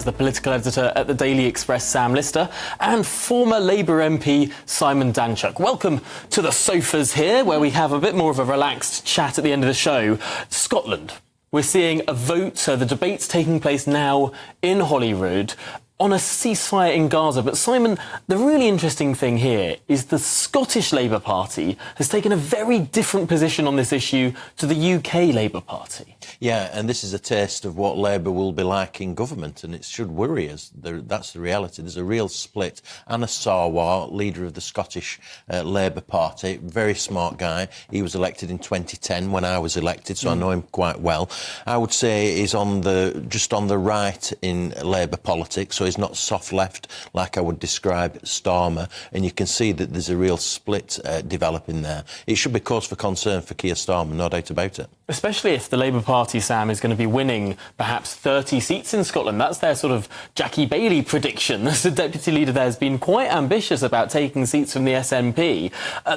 The political editor at the Daily Express, Sam Lister, and former Labour MP Simon Danczuk. Welcome to the sofas here, where we have a bit more of a relaxed chat at the end of the show. Scotland. We're seeing a vote, the debate's taking place now in Holyrood on a ceasefire in Gaza. But Simon, the really interesting thing here is the Scottish Labour Party has taken a very different position on this issue to the UK Labour Party. Yeah, and this is a taste of what Labour will be like in government, and it should worry us. That's the reality. There's a real split. Anna Sarwar, leader of the Scottish Labour Party, very smart guy. He was elected in 2010 when I was elected, so I know him quite well. I would say he's just on the right in Labour politics, so he's not soft left like I would describe Starmer, and you can see that there's a real split developing there. It should be cause for concern for Keir Starmer, no doubt about it. Especially if the Labour Party, Sam, is going to be winning perhaps 30 seats in Scotland. That's their sort of Jackie Bailey prediction. The deputy leader there has been quite ambitious about taking seats from the SNP.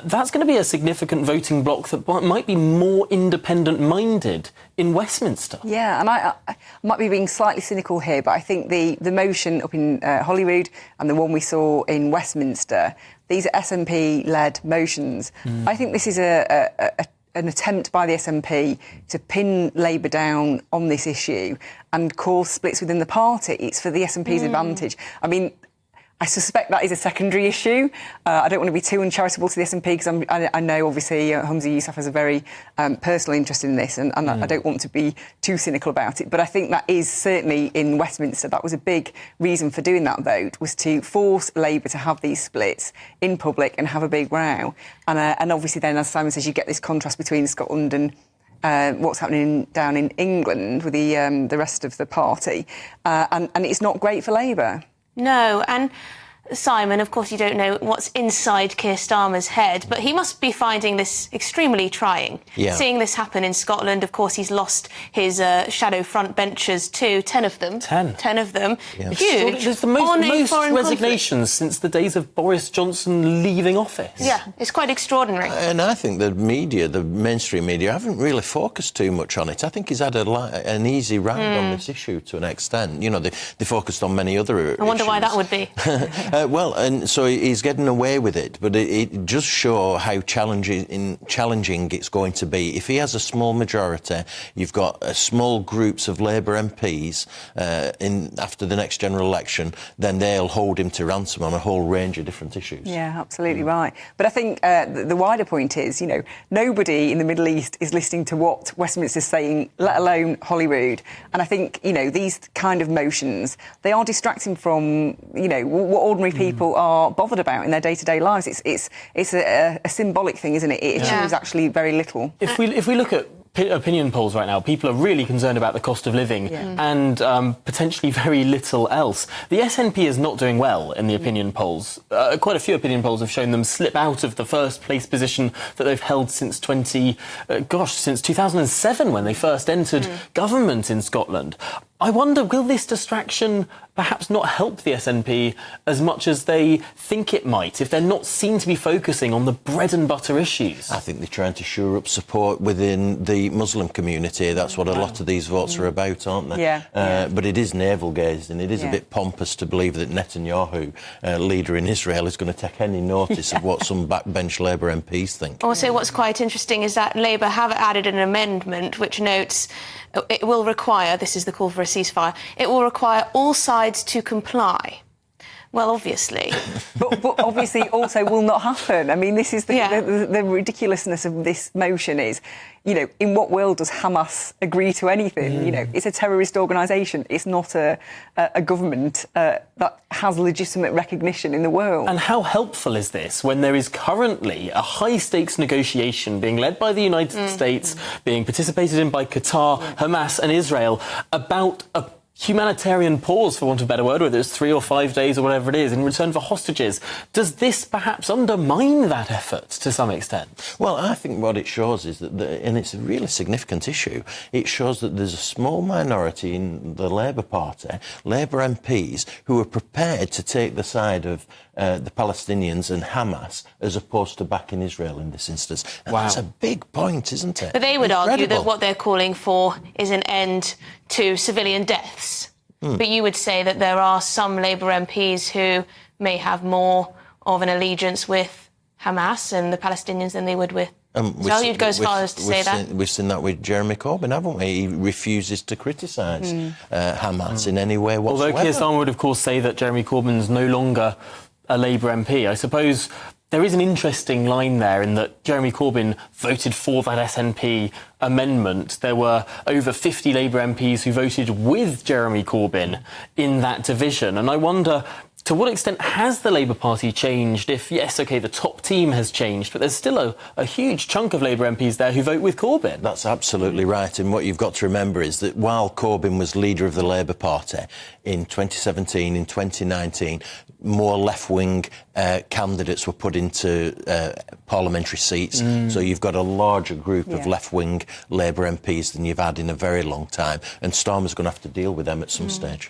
That's going to be a significant voting bloc that might be more independent-minded in Westminster. Yeah, and I might be being slightly cynical here, but I think the motion up in Holyrood and the one we saw in Westminster, these are SNP-led motions. I think this is an attempt by the SNP to pin Labour down on this issue and cause splits within the party. It's for the SNP's advantage. I mean, I suspect that is a secondary issue. I don't want to be too uncharitable to the SNP because I know, obviously, Humza Yousaf has a very personal interest in this, and I don't want to be too cynical about it. But I think that is certainly in Westminster. That was a big reason for doing that vote, was to force Labour to have these splits in public and have a big row. And obviously then, as Simon says, you get this contrast between Scotland and what's happening down in England with the rest of the party. And it's not great for Labour. No, and Simon, of course, you don't know what's inside Keir Starmer's head, but he must be finding this extremely trying. Yeah. Seeing this happen in Scotland, of course, he's lost his shadow front benchers too, 10 of them. 10 of them. Yeah. Huge. There's the most resignations since the days of Boris Johnson leaving office. Yeah, it's quite extraordinary. And I think the media, the mainstream media, haven't really focused too much on it. I think he's had an easy ride on this issue to an extent. You know, they focused on many other issues. I wonder why that would be. Well, and so he's getting away with it, but it does show how challenging it's going to be. If he has a small majority, you've got small groups of Labour MPs after the next general election, then they'll hold him to ransom on a whole range of different issues. Yeah, absolutely right. But I think the wider point is, you know, nobody in the Middle East is listening to what Westminster's saying, let alone Holyrood. And I think, you know, these kind of motions, they are distracting from, you know, what ordinary people are bothered about in their day-to-day lives. It's a symbolic thing, isn't it? It achieves actually very little. If we look at opinion polls right now, people are really concerned about the cost of living and potentially very little else. The SNP is not doing well in the opinion polls. Quite a few opinion polls have shown them slip out of the first place position that they've held since 2007, when they first entered government in Scotland. I wonder, will this distraction perhaps not help the SNP as much as they think it might, if they're not seen to be focusing on the bread and butter issues? I think they're trying to shore up support within the Muslim community. That's what a lot of these votes are about, aren't they? Yeah. But it is navel-gazed, and it is a bit pompous to believe that Netanyahu, leader in Israel, is going to take any notice of what some backbench Labour MPs think. Also, what's quite interesting is that Labour have added an amendment which notes it will require, this is the call for a ceasefire, it will require all sides to comply. Well, obviously. but obviously also will not happen. I mean, this is the ridiculousness of this motion is, you know, in what world does Hamas agree to anything? You know, it's a terrorist organisation. It's not a government that has legitimate recognition in the world. And how helpful is this when there is currently a high-stakes negotiation being led by the United States, being participated in by Qatar, Hamas and Israel, about a humanitarian pause, for want of a better word, whether it's 3 or 5 days or whatever it is, in return for hostages? Does this perhaps undermine that effort to some extent? Well, I think what it shows is that, and it's a really significant issue, it shows that there's a small minority in the Labour Party, Labour MPs, who are prepared to take the side of the Palestinians and Hamas as opposed to backing Israel in this instance. And that's a big point, isn't it? But they would argue that what they're calling for is an end to civilian deaths. But you would say that there are some Labour MPs who may have more of an allegiance with Hamas and the Palestinians than they would with Israel. You'd go as far as to say that? We've seen that with Jeremy Corbyn, haven't we? He refuses to criticise Hamas in any way whatsoever. Although Keir Starmer would, of course, say that Jeremy Corbyn's no longer a Labour MP, I suppose there is an interesting line there in that Jeremy Corbyn voted for that SNP amendment. There were over 50 Labour MPs who voted with Jeremy Corbyn in that division. And I wonder, to what extent has the Labour Party changed? If, yes, OK, the top team has changed, but there's still a huge chunk of Labour MPs there who vote with Corbyn. That's absolutely right. And what you've got to remember is that while Corbyn was leader of the Labour Party in 2017, in 2019, more left-wing candidates were put into parliamentary seats. So you've got a larger group of left-wing Labour MPs than you've had in a very long time. And Starmer's going to have to deal with them at some stage.